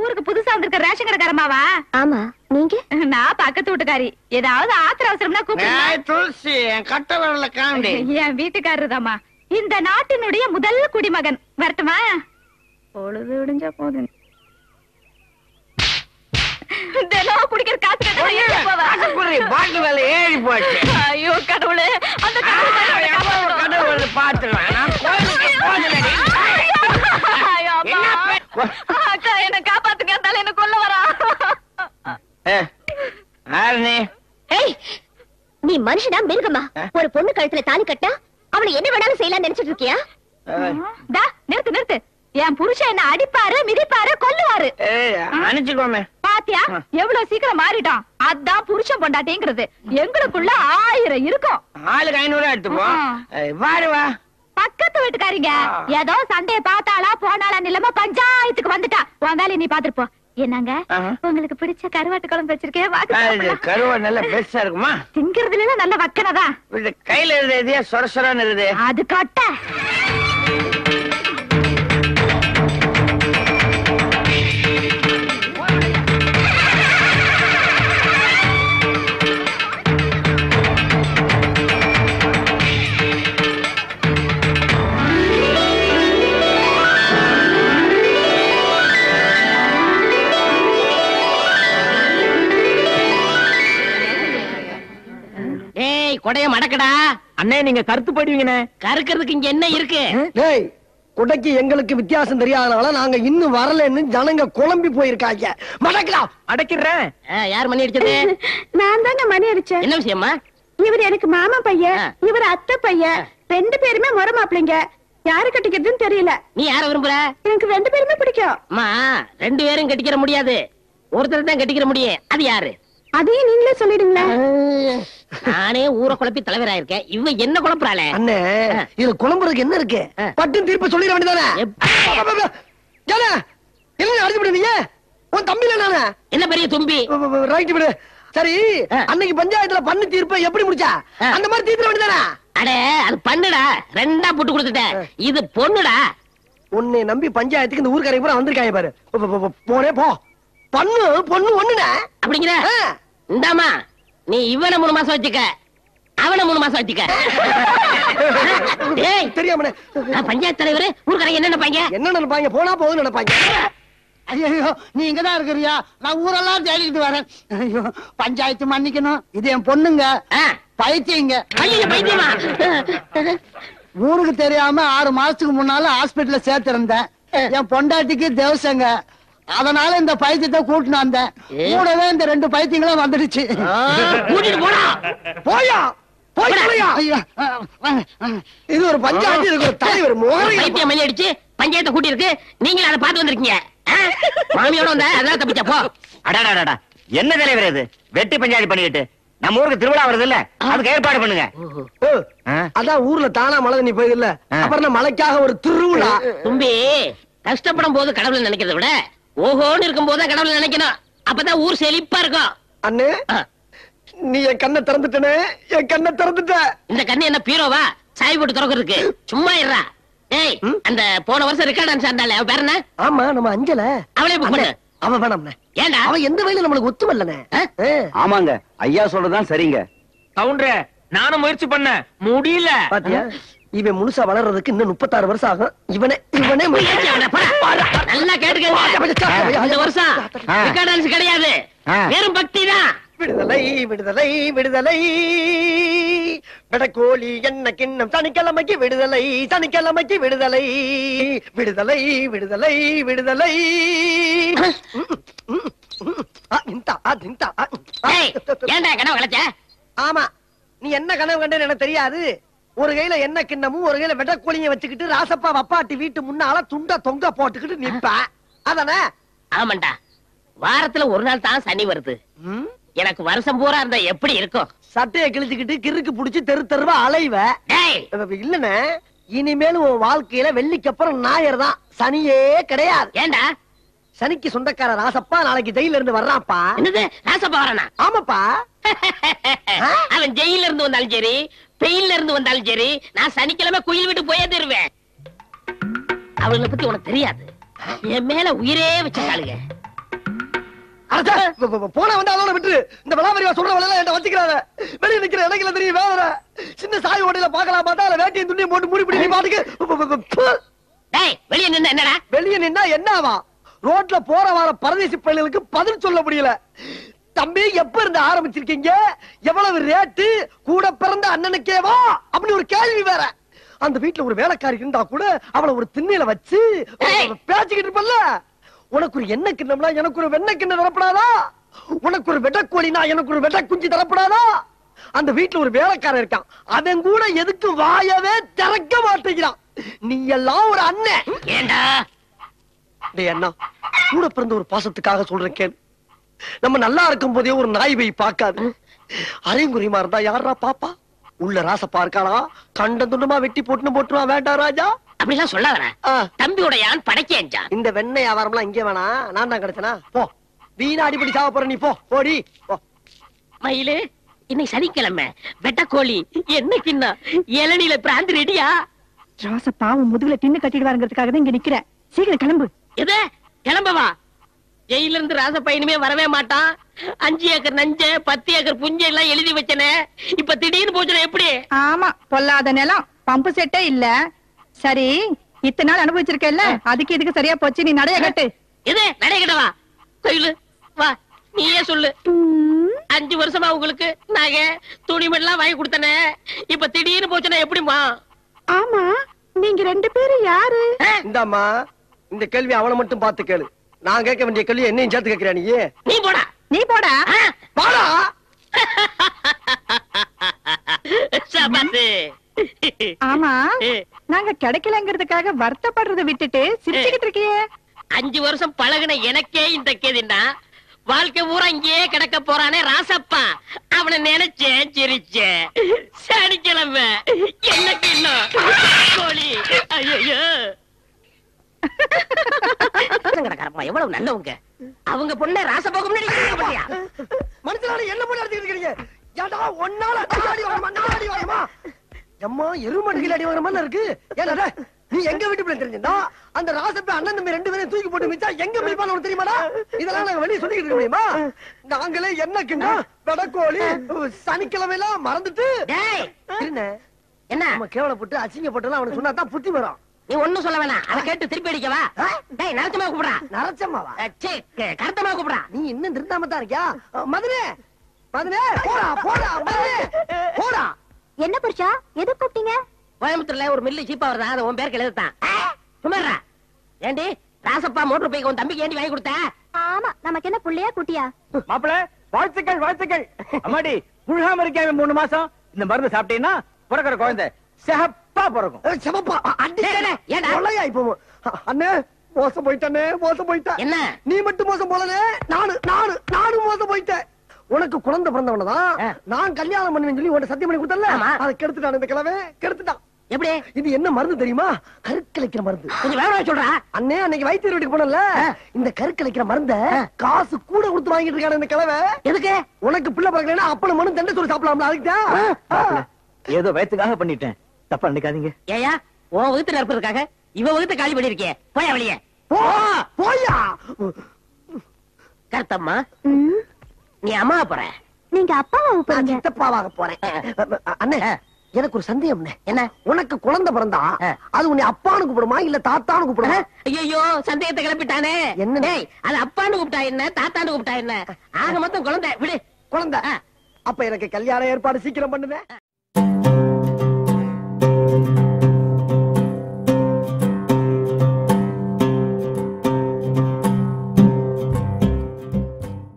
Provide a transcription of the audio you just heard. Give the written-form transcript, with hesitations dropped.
ஊருக்கு புதுசா வந்திருக்க ரேஷன் கடைக்காரமாவா? ஆமா, நீங்க? நான் பக்கத்து வீட்டுக்காரி. ஏதாவது ஆத்திர அவசரம்னா கூப்பிடுங்க. துளசி என் கட்ட வரல காண்டி. என் வீட்டுக்காரர் தாமா இந்த நாட்டினுடைய முதல் குடிமகன். வரட்டுமா? பொழுது விடிஞ்சா போதும். தினம் குடிக்கிற காசு பாட்டு வேலை ஏறி போச்சு. ஐயோ கடவுளே, அந்த கடவுள் பாத்துருவேன். அக்கா என்ன காப்பாத்துங்க, என்ன கொல்ல வரா. நீ மனுஷனா மிருகமா? ஒரு பொண்ணு கழுத்துல தாலி கட்டா அவளை என்ன வேணாலும் செய்யலாம் நினைச்சிட்டு இருக்கியா? நிறுத்து நிறுத்து. என் புருஷன் என்ன அடிப்பாரு, மிதிப்பாரு, கொல்லுவாரு. அனுப்பிச்சுக்கோமே. பாத்தியா எவ்வளவு சீக்கிரம் மாறிட்டான். அதான் புருஷன் பொண்டாட்டிங்கிறது. எங்களுக்குள்ள 1000 இருக்கும். ஆளுக்கு 500 எடுத்துப்போம். வாரு வா. பக்கத்து வீட்டுக்காரிங்க ஏதோ சண்டைய பார்த்தாளா போனாளா நிலமா பஞ்சாயத்துக்கு வந்துட்டா. உன் வேலையை நீ பாத்துருப்போம். என்னங்க உங்களுக்கு பிடிச்ச கருவாட்டு குழம்பு வச்சிருக்கேன். கருவாடு நல்ல பெருசா இருக்குமா? திங்கிறதுல நல்ல வக்கனதான். கையில எழுதியா சொர சொரன்னு இருக்குது. அது கட்ட. கொடைய மடக்கடா. அண்ணே நீங்க கருத்து போயிடுவீங்கண்ணே. கருக்கிறதுக்கு இங்க என்ன இருக்கு? டேய், குடைக்கு எங்களுக்கு வித்தியாசம் தெரியாதனால நாங்க இன்னும் வரலன்னு ஜனங்க குழம்பி போயிருக்காங்க. மடக்கலாம். அடக்கிறேன். யார் மணி அடிச்சது? நான் தாங்க மணி அடிச்சேன். என்ன விஷயமா? இவர் எனக்கு மாமா பையன், இவர் அத்தை பையன். 2 பேருமே முறை மாப்பிள்ளைங்க. யாரு கட்டிக்கிறதுன்னு தெரியல. நீ யார விரும்புற? எனக்கு 2 பேருமே பிடிக்கும். அம்மா 2 பேரும் கட்டிக்கிற முடியாது. ஒருத்தர் தான் கட்டிக்கிற முடியும். அது யாரு? அதையும் நீங்களே சொல்லிடுங்களா? நானே ஊரை குழப்பி தலைவராயிருக்கேன். இவ என்ன குழப்பறாளே? அண்ணே இதுல குழம்புறதுக்கு என்ன இருக்கு? பட்டு தீர்ப்பு சொல்லிட வேண்டியதானே? என்ன அடிச்சு விடுவீங்க? உன் தம்பில நானே. என்ன பெரிய தும்பி? ரைட் விடு. சரி, அன்னைக்கு பஞ்சாயத்துல பண்ணு தீர்ப்பை எப்படி முடிச்சா? அந்த மாதிரி தீர்த்த வேண்டியதானே? அடே அது பண்ணுடா. 2ஆ போட்டு கொடுத்துட்டேன். இது பொண்ணுடா. உன்னை நம்பி பஞ்சாயத்துக்கு இந்த ஊர்க்காரங்க பூரா வந்திருக்காங்க பாரு. போனே போ. பொண்ணு பொண்ணு ஒண்ணுடா. அப்படிங்கிற இந்தாமா நீ இவனை 3 மாசம் வச்சுக்க, அவனை 3 மாசம் வச்சுக்க. தெரியாம பஞ்சாயத்து தலைவர் ஊர்க்காரங்க என்ன நினைப்பாங்க? என்ன நினைப்பாங்க? போனா போதும் நினைப்பாங்க. ஐயோ நீ இங்கதான் இருக்கிறியா? நான் ஊரெல்லாம் தேடிக்கிட்டு வரேன். ஐயோ பஞ்சாயத்து மன்னிக்கணும். இது என் பொண்ணுங்க. பைத்தியங்க. பைத்தியமா? ஊருக்கு தெரியாம 6 மாசத்துக்கு முன்னால ஹாஸ்பிட்டல்ல சேர்த்திருந்தேன். என் பொண்டாட்டிக்கு தேவசங்க. அதனால இந்த பைத்தியத்தை கூட்டினு வந்தேன். கூடவே இந்த 2 பைத்தியங்களும் வந்துடுச்சு. கூட்டிட்டு போடா. போயா போயா. இது ஒரு பஞ்சாயத்து, இதுக்கு ஒரு தலைவர். பைத்தியம் மணி அடிச்சு பஞ்சாயத்தை கூட்டி இருக்கு. நீங்களும் அதை பார்த்து வந்திருக்கீங்க. மாமியோட வந்த அதெல்லாம் தப்பிச்சா போ. அடாடாடா என்ன தலைவர் இது? வெட்டி பஞ்சாயத்து பண்ணிட்டு நம்ம ஊருக்கு திருவிழா வருது இல்ல, அதுக்கு ஏற்பாடு பண்ணுங்க. அதான் ஊர்ல தானா மழை தண்ணி போயிது இல்ல, அப்புறம் மழைக்காக ஒரு திருவிழா. தும்பி கஷ்டப்படும் போது கடவுளை நினைக்கிறத விட ஓஹோன்னு இருக்கும் போது கடவுளை நினைக்கணும். அப்பதான் ஊர் செழிப்பா இருக்கும். அண்ணே நீ என் கண்ணை திறந்துட்டனே, என் கண்ணை திறந்துட்ட. இந்த கண்ணு என்ன பீரோவா சாய் போட்டு திறக்கிறதுக்கு? சும்மா இருறா. ஏய் அந்த போன வருஷம் ரெக்கார்ட் டான்ஸ் ஆண்டாளே அவ பேர் என்ன? ஆமா நம்ம அஞ்சல. அவளே புக் பண்ணு. அவ வேணாம்ண்ணே. ஏண்டா? அவ எந்த வயல நம்மளுக்கு ஒத்துமல்லனே. ஆமாங்க ஐயா சொல்றதுதான் சரிங்க. கவுண்டரே நானும் முயற்சி பண்ண முடியல. பாத்தியா இவன் முழுசா வளர்றதுக்கு இன்னும் 36 வருஷம் ஆகும். இவனே நல்லா கேட்டுக்க. இந்த வருஷம் ரெக்கார்ட் டான்ஸ் கிடையாது, வெறும் பக்தி தான். விடுதலை விடுதலை விடுதலை விடக்கோழி என்ன கிண்ணம் சனிக்கிழமைக்கு விடுதலை, சனிக்கிழமைக்கு விடுதலை. விடுதலை விடுதலை விடுதலை. ஏண்டா கனவு கலைச்ச? ஆமா நீ என்ன கனவு கண்டேன்னு எனக்கு தெரியாது. ஒரு கையில என்ன கிண்ணமும் ஒரு கையில வெடக்கோழிய வச்சுக்கிட்டு ராசப்பா வப்பாட்டி வீட்டு முன்னால துண்ட தொங்க போட்டுக்கிட்டு நிப்ப அதானே? ஆமாண்டா, வாரத்துல ஒரு நாள் தான் சனி வருது. எனக்கு வருஷம் பூரா இருந்தா எப்படி இருக்கும்? சட்டையை கிழிச்சுக்கிட்டு கிறுக்கு புடிச்சு தெரு தெருவா அலைவ. இல்லன்னு இனிமேலும் உன் வாழ்க்கையில வெள்ளிக்கு அப்புறம் ஞாயிறு தான், சனியே கிடையாது. ஏண்டா? சனிக்கு சொந்தக்கார ராசப்பா நாளைக்கு ஜெயில இருந்து வர்றான்ப்பா. என்னது ராசப்பா வரானா? ஆமாப்பா. அவன் ஜெயில இருந்து வந்தாலும் சரி பெயில்ல இருந்து வந்தாலும் சரி நான் சனிக்கிழமை குயில் விட்டு போயே தருவேன். அவளை பத்தி உனக்கு தெரியாது. என் மேல உயிரே வச்சிருக்காளுங்க. போன வந்து அதோட விட்டு இந்த விளாமரியா சொல்ற வேலை என்கிட்ட வச்சுக்கிறாங்க. வெளியே நிக்கிற இடங்கள தெரியும் வேற சின்ன சாய் ஓட்டையில பாக்கலாம் பார்த்தா அதுல வேட்டியும் துணியும் போட்டு மூடி பிடி பாட்டுக்கு. டேய் வெளிய நின்னா என்னடா? வெளியே நின்னா என்னவா? ரோட்ல போற வர பரதேசி பையனுக்கு பதில் சொல்ல முடியல. தம்பி எப்ப இருந்து ஆரம்பிச்சிருக்கீங்க, எவ்வளவு ரேட்டு, கூட பிறந்த அண்ணனுக்கேவா அப்படி ஒரு கேள்வி வேற. அந்த வீட்டுல ஒரு வேலைக்காரி இருந்தா கூட அவளை ஒரு திண்ணையில வச்சு பேசிக்கிட்டு இருப்பல்ல. உனக்கு ஒரு எண்ணெய் கிண்ணம்னா எனக்கு ஒரு வெண்ணெய் கிண்ணம் தரப்படாதா? உனக்கு ஒரு வெட்டக்கோழினா எனக்கு ஒரு வெட்ட குஞ்சு தரப்படாதா? அந்த வீட்டுல ஒரு வேலைக்காரன் இருக்கான், அவன் கூட எதுக்கு வாயவே திறக்க மாட்டேங்கிறான். நீ எல்லாம் ஒரு அண்ணன். ஏண்டா அண்ணா கூட பிறந்த ஒரு பாசத்துக்காக சொல்றேன் கேள். நம்ம நல்லா இருக்கும் போதே ஒரு நாய் போய் பார்க்காது. அரைங்குறிமா இருந்தா யாரா பாப்பா? உள்ள ராசப்பா இருக்காளா? கண்ட துண்டமா வெட்டி போட்டுருவா. வேண்டாம் ராஜா அப்படிலாம் சொல்லாதடா. தம்பியோட யான் படைக்கேன்டா. இந்த வெண்ணெய் வியாபாரம்லாம் இங்கே வேணா, நான் தான் கிடைச்சனா. போ வீணா அடிப்படி சாவ போற நீ. போ போடி போ. மயிலு இன்னைக்கு சனிக்கிழமை வெட்டக்கோழி என்னைக்குன்னா இளநில பிராந்தி ரெடியா? ராசப்பா உன் முதுகுல டின்னு கட்டிடுவாருங்கிறதுக்காக தான் இங்க நிக்கிறேன். சீக்கிரம் கிளம்பு. எது கிளம்பவா? ஜெயில இருந்து ராசப்பா இனிமே வரவே மாட்டான். 5 ஏக்கர் நஞ்ச 10 ஏக்கர் புஞ்ச எல்லாம் எழுதி வச்சனே, இப்ப திடீர்னு போச்சுனா எப்படி? ஆமா, பொல்லாத நிலம், பம்பு செட்டே இல்ல. சரி, இத்தனை நாள் அனுபவிச்சிருக்கல, அதுக்கு இதுக்கு சரியா போச்சு. நீ நடைய கட்டு. எது நடைய கட்டவா? கோயிலு வா, நீயே சொல்லு. 5 வருஷமா உங்களுக்கு நகை துணிமெல்லாம் வாங்கி கொடுத்தனே, இப்ப திடீர்னு போச்சுனா எப்படிமா? ஆமா, நீங்க 2 பேரும் யாரு? இந்தாமா இந்த கேள்வி அவனை மட்டும் பார்த்து கேளு. நான் கேட்க வேண்டிய கேள்வி என்னையும் சேர்த்து கேட்கிறா நீ. நீ போடா. நீ போடா. பாடா. சபாத்து. ஆமா, நாங்க கிடைக்கலங்கிறதுக்காக வருத்தப்படுறதை விட்டுட்டு சிரிச்சுக்கிட்டு இருக்கியே. 5 வருஷம் பழகுன எனக்கே இந்த கேதின்னா வாழ்க்கை ஊரா இங்கேயே கிடக்க போறானே ராசப்பா. அவனை நினைச்சேன் சிரிச்சேன். சனிக்கிழமை எனக்கு இன்னும் கோழி. ஐயோ எவ்வளவு நல்லவங்க. அவங்க பொண்ணை ராசப்பாக்கு முன்னாடி மனுஷனால என்ன பண்ணி அடிச்சுக்கிட்டு இருக்கீங்க? ஏடா ஒன்னால அடி வாங்கமா, நான் அடி வாங்கமா? அம்மா எருமடுகள் அடி வாங்குற மாதிரி இருக்கு. ஏடா நீ எங்க வீட்டு பிள்ளை தெரிஞ்சிருந்தா அந்த ராசப்ப அண்ணன் தம்பி 2 பேரையும் தூக்கி போட்டு மிச்சா எங்க பிடிப்பான்னு உனக்கு தெரியுமாடா? இதெல்லாம் நாங்க வெளியே சொல்லிக்கிட்டு இருக்க முடியுமா? நாங்களே என்னக்குன்னா வெடக்கோழி சனிக்கிழமை எல்லாம் மறந்துட்டு என்ன நம்ம கேவலப்பட்டு அசிங்கப்பட்டு அவனுக்கு சொன்னா தான் புத்தி வரும். நீ ஒண்ணும் சொல்ல வேணாம். அதை கேட்டு திருப்பி அடிக்கவா? டேய் நரச்சமா கூப்பிடுறா. நரச்சம்மாவா? கருத்தமா கூப்பிடுறா. நீ இன்னும் திருந்தாம தான் இருக்கியா? மதுரை மதுரை போடா போடா மதுரை போடா. என்ன புருஷா, எது கூப்பிட்டீங்க? கோயம்புத்தூர்ல ஒரு மில்லு சீப்பா வருதா, அதை உன் பேருக்கு எழுதுதான். சுமாரா ஏண்டி ராசப்பா மோட்டர் பைக் உன் தம்பிக்கு ஏண்டி வாங்கி கொடுத்த? ஆமா, நமக்கு என்ன புள்ளையா குட்டியா? மாப்பிள வாழ்த்துக்கள் வாழ்த்துக்கள். அம்மாடி புழுகாம இருக்காம 3 மாசம் இந்த மருந்து சாப்பிட்டீங்கன்னா பிறக்கிற குழந்தை செகப்பா பிறக்கும். செவப்பா அடியா இப்போ அண்ணே மோசம் போயிட்டே மோசம் போயிட்ட. என்ன நீ மட்டும் மோசம் போலனே, நானும் மோசம் போயிட்டேன். உனக்கு குழந்தை பிறந்தவனதான் நான் கல்யாணம் பண்ணுவேன்னு சொல்லி உன்னை சத்தியம் பண்ணி கொடுத்தல, அதை கெடுத்துட்டான் இந்த கிழமை கெடுத்துட்டான். எப்படி? இது என்ன மருந்து தெரியுமா? கருக்கலைக்கிற மருந்து. கொஞ்சம் வேற சொல்றா. அண்ணே அன்னைக்கு வைத்தியர் வீட்டுக்கு போனல, இந்த கருக்கலைக்கிற மருந்த காசு கூட கொடுத்து வாங்கிட்டு இருக்கான இந்த கிழமை. எதுக்கு? உனக்கு பிள்ளை பிறக்கலைன்னா அப்பளம் மனு தண்டை சொல்லி சாப்பிடலாம்ல, அதுக்குதான். ஏதோ வயிற்றுக்காக பண்ணிட்டேன், தப்பா நினைக்காதீங்க. ஏயா உன் வகுத்து நிரப்புறதுக்காக இவ வகுத்து காலி பண்ணிருக்கே, போயா வெளியே போயா. கருத்தம்மா நீ அம்மா போற, நீங்க அப்பாவை போறீங்க. சித்தப்பாவாக போறேன். அண்ணே எனக்கு ஒரு சந்தேகம். என்ன? உனக்கு குழந்தை பிறந்தா அது உன்னை அப்பான்னு கூப்பிடுமா இல்ல தாத்தான்னு கூப்பிடுமா? ஐயோ சந்தேகத்தை கிளப்பிட்டானே. என்ன? அது அப்பான்னு கூப்பிட்டா என்ன தாத்தான்னு கூப்பிட்டா என்ன? ஆக மொத்தம் குழந்தை விடு. குழந்தை. அப்ப எனக்கு கல்யாண ஏற்பாடு சீக்கிரம் பண்ணுவேன்.